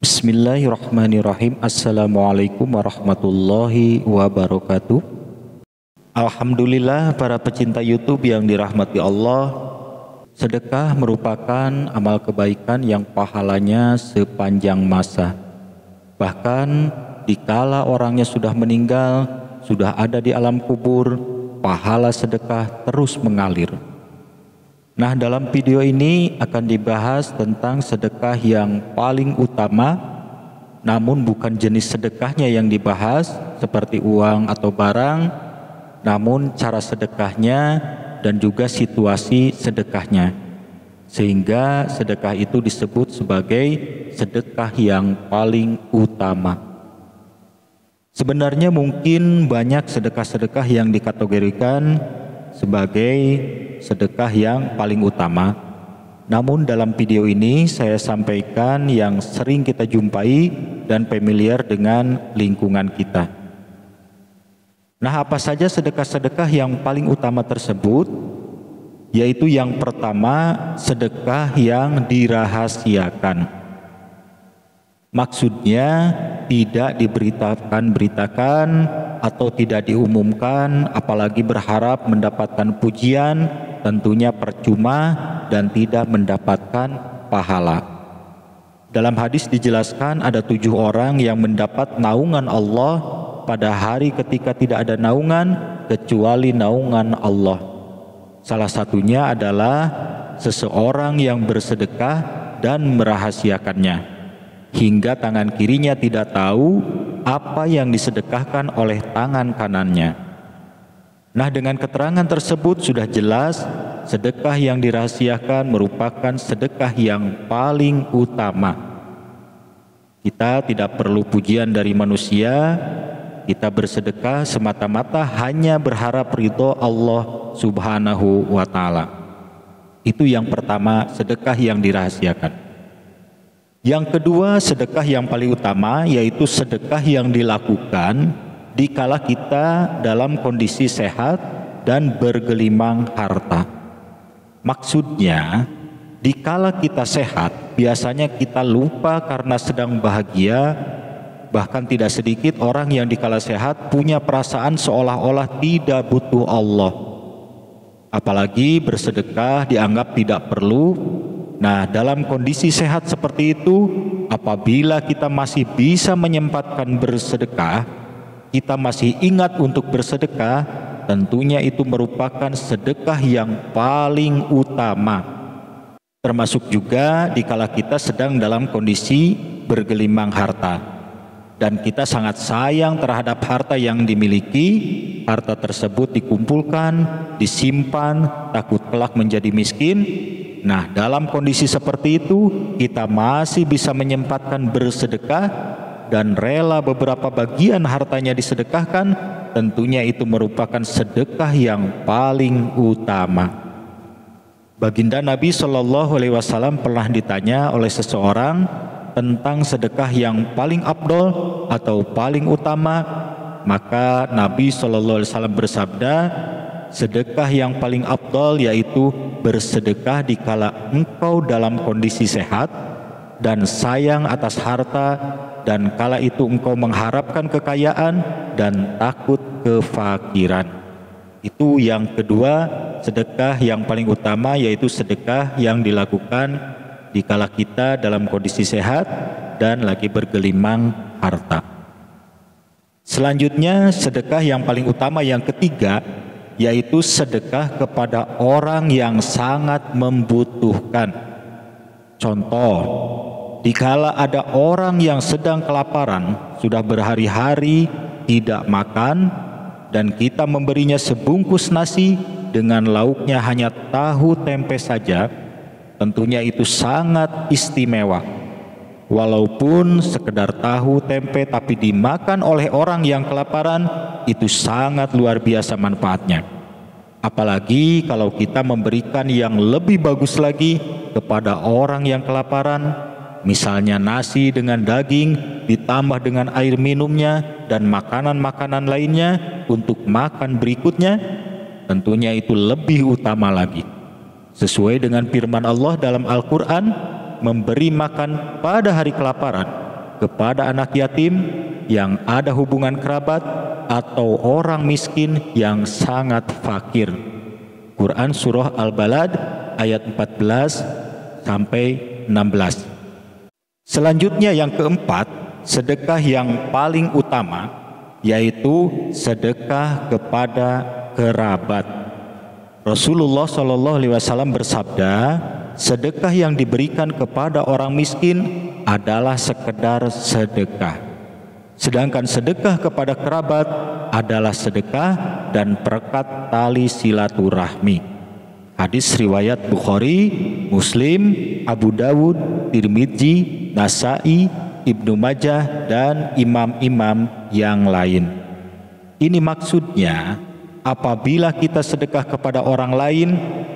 Bismillahirrahmanirrahim. Assalamualaikum warahmatullahi wabarakatuh. Alhamdulillah, para pecinta YouTube yang dirahmati Allah, sedekah merupakan amal kebaikan yang pahalanya sepanjang masa. Bahkan dikala orangnya sudah meninggal, sudah ada di alam kubur, pahala sedekah terus mengalir. Nah, dalam video ini akan dibahas tentang sedekah yang paling utama, namun bukan jenis sedekahnya yang dibahas seperti uang atau barang, namun cara sedekahnya dan juga situasi sedekahnya, sehingga sedekah itu disebut sebagai sedekah yang paling utama. Sebenarnya mungkin banyak sedekah-sedekah yang dikategorikan sebagai sedekah yang paling utama. Namun dalam video ini saya sampaikan yang sering kita jumpai dan familiar dengan lingkungan kita. Nah, apa saja sedekah-sedekah yang paling utama tersebut? Yaitu yang pertama, sedekah yang dirahasiakan. Maksudnya tidak diberitakan atau tidak diumumkan, apalagi berharap mendapatkan pujian, tentunya percuma dan tidak mendapatkan pahala. Dalam hadis dijelaskan ada 7 orang yang mendapat naungan Allah pada hari ketika tidak ada naungan kecuali naungan Allah. Salah satunya adalah seseorang yang bersedekah dan merahasiakannya, hingga tangan kirinya tidak tahu apa yang disedekahkan oleh tangan kanannya. Nah, dengan keterangan tersebut sudah jelas sedekah yang dirahasiakan merupakan sedekah yang paling utama. Kita tidak perlu pujian dari manusia, kita bersedekah semata-mata hanya berharap ridho Allah Subhanahu wa Ta'ala. Itu yang pertama, sedekah yang dirahasiakan. Yang kedua, sedekah yang paling utama yaitu sedekah yang dilakukan dikala kita dalam kondisi sehat dan bergelimang harta. Maksudnya, dikala kita sehat, biasanya kita lupa karena sedang bahagia. Bahkan tidak sedikit orang yang dikala sehat punya perasaan seolah-olah tidak butuh Allah. Apalagi bersedekah dianggap tidak perlu. Nah, dalam kondisi sehat seperti itu, apabila kita masih bisa menyempatkan bersedekah, kita masih ingat untuk bersedekah, tentunya itu merupakan sedekah yang paling utama. Termasuk juga dikala kita sedang dalam kondisi bergelimang harta dan kita sangat sayang terhadap harta yang dimiliki, harta tersebut dikumpulkan, disimpan, takut kelak menjadi miskin. Nah, dalam kondisi seperti itu, kita masih bisa menyempatkan bersedekah dan rela beberapa bagian hartanya disedekahkan, tentunya itu merupakan sedekah yang paling utama. Baginda Nabi Shallallahu Alaihi Wasallam pernah ditanya oleh seseorang tentang sedekah yang paling afdol atau paling utama, maka Nabi Shallallahu Alaihi Wasallam bersabda, sedekah yang paling afdol yaitu bersedekah dikala engkau dalam kondisi sehat dan sayang atas harta, dan kala itu engkau mengharapkan kekayaan dan takut kefakiran. Itu yang kedua, sedekah yang paling utama yaitu sedekah yang dilakukan dikala kita dalam kondisi sehat dan lagi bergelimang harta. Selanjutnya, sedekah yang paling utama yang ketiga yaitu sedekah kepada orang yang sangat membutuhkan. Contoh, dikala ada orang yang sedang kelaparan, sudah berhari-hari tidak makan, dan kita memberinya sebungkus nasi dengan lauknya hanya tahu tempe saja, tentunya itu sangat istimewa. Walaupun sekedar tahu tempe tapi dimakan oleh orang yang kelaparan, itu sangat luar biasa manfaatnya. Apalagi kalau kita memberikan yang lebih bagus lagi kepada orang yang kelaparan, misalnya nasi dengan daging ditambah dengan air minumnya dan makanan-makanan lainnya untuk makan berikutnya, tentunya itu lebih utama lagi. Sesuai dengan firman Allah dalam Al-Quran, memberi makan pada hari kelaparan kepada anak yatim yang ada hubungan kerabat atau orang miskin yang sangat fakir. Quran Surah Al-Balad ayat 14 sampai 16. Selanjutnya yang keempat, sedekah yang paling utama yaitu sedekah kepada kerabat. Rasulullah SAW bersabda, sedekah yang diberikan kepada orang miskin adalah sekedar sedekah. Sedangkan sedekah kepada kerabat adalah sedekah dan perekat tali silaturahmi. Hadis riwayat Bukhari, Muslim, Abu Dawud, Tirmidzi, Nasai, Ibnu Majah, dan imam-imam yang lain. Ini maksudnya, apabila kita sedekah kepada orang lain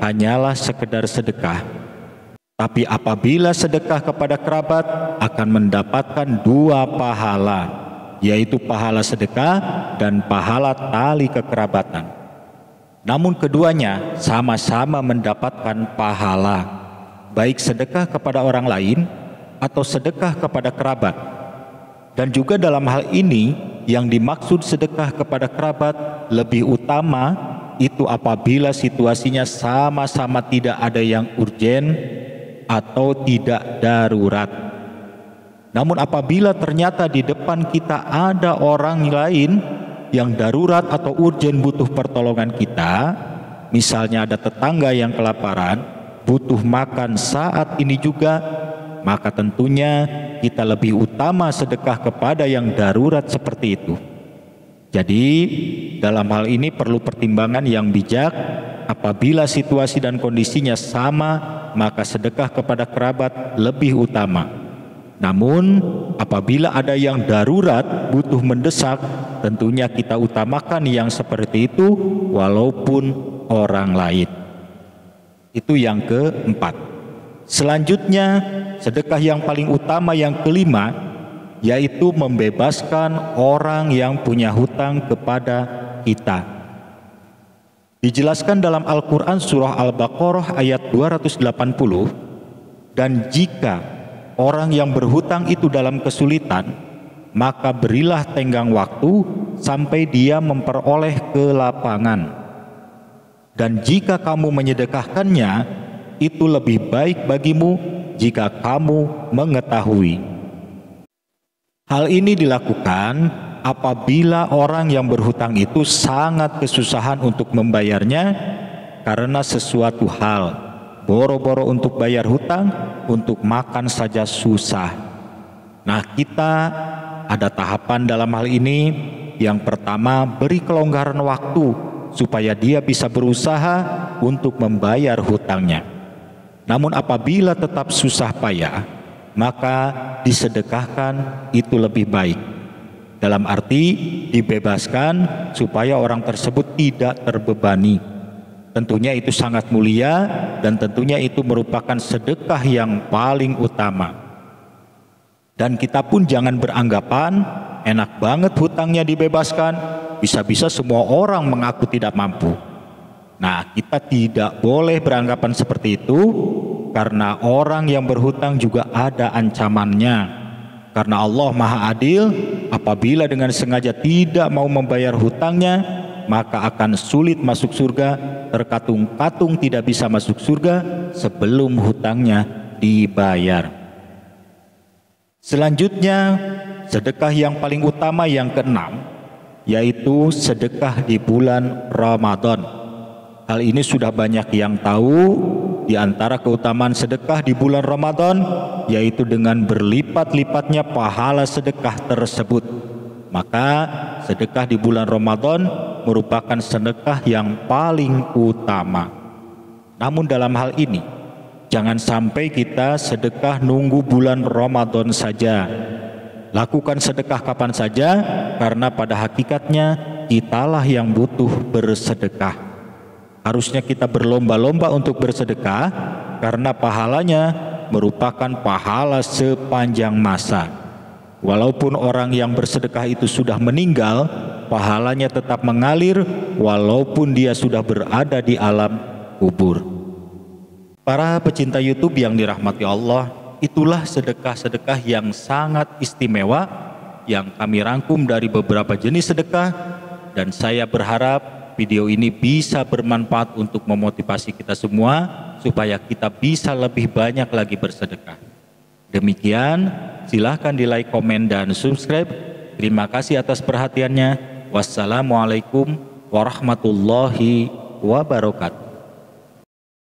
hanyalah sekedar sedekah. Tapi apabila sedekah kepada kerabat akan mendapatkan 2 pahala, yaitu pahala sedekah dan pahala tali kekerabatan. Namun keduanya sama-sama mendapatkan pahala, baik sedekah kepada orang lain atau sedekah kepada kerabat. Dan juga dalam hal ini yang dimaksud sedekah kepada kerabat lebih utama itu apabila situasinya sama-sama tidak ada yang urgen atau tidak darurat. Namun apabila ternyata di depan kita ada orang lain yang darurat atau urgen butuh pertolongan kita, misalnya ada tetangga yang kelaparan, butuh makan saat ini juga, maka tentunya kita lebih utama sedekah kepada yang darurat seperti itu. Jadi dalam hal ini perlu pertimbangan yang bijak. Apabila situasi dan kondisinya sama, maka sedekah kepada kerabat lebih utama. Namun apabila ada yang darurat, butuh mendesak, tentunya kita utamakan yang seperti itu walaupun orang lain. Itu yang keempat. Selanjutnya, sedekah yang paling utama yang kelima yaitu membebaskan orang yang punya hutang kepada kita. Dijelaskan dalam Al-Quran Surah Al-Baqarah ayat 280, dan jika orang yang berhutang itu dalam kesulitan, maka berilah tenggang waktu sampai dia memperoleh kelapangan. Dan jika kamu menyedekahkannya, itu lebih baik bagimu jika kamu mengetahui. Hal ini dilakukan apabila orang yang berhutang itu sangat kesusahan untuk membayarnya karena sesuatu hal, boro-boro untuk bayar hutang, untuk makan saja susah. Nah, kita ada tahapan dalam hal ini. Yang pertama, beri kelonggaran waktu supaya dia bisa berusaha untuk membayar hutangnya. Namun apabila tetap susah payah, maka disedekahkan itu lebih baik. Dalam arti dibebaskan supaya orang tersebut tidak terbebani. Tentunya itu sangat mulia dan tentunya itu merupakan sedekah yang paling utama. Dan kita pun jangan beranggapan enak banget hutangnya dibebaskan, bisa-bisa semua orang mengaku tidak mampu. Nah, kita tidak boleh beranggapan seperti itu, karena orang yang berhutang juga ada ancamannya. Karena Allah Maha Adil, apabila dengan sengaja tidak mau membayar hutangnya, maka akan sulit masuk surga, terkatung-katung tidak bisa masuk surga sebelum hutangnya dibayar. Selanjutnya, sedekah yang paling utama yang keenam, yaitu sedekah di bulan Ramadan. Hal ini sudah banyak yang tahu. Di antara keutamaan sedekah di bulan Ramadan yaitu dengan berlipat-lipatnya pahala sedekah tersebut. Maka sedekah di bulan Ramadan merupakan sedekah yang paling utama. Namun dalam hal ini jangan sampai kita sedekah nunggu bulan Ramadan saja. Lakukan sedekah kapan saja, karena pada hakikatnya kitalah yang butuh bersedekah. Harusnya kita berlomba-lomba untuk bersedekah karena pahalanya merupakan pahala sepanjang masa. Walaupun orang yang bersedekah itu sudah meninggal, pahalanya tetap mengalir walaupun dia sudah berada di alam kubur. Para pecinta YouTube yang dirahmati Allah, itulah sedekah-sedekah yang sangat istimewa yang kami rangkum dari beberapa jenis sedekah, dan saya berharap video ini bisa bermanfaat untuk memotivasi kita semua supaya kita bisa lebih banyak lagi bersedekah. Demikian, silahkan di like, komen, dan subscribe. Terima kasih atas perhatiannya. Wassalamualaikum warahmatullahi wabarakatuh.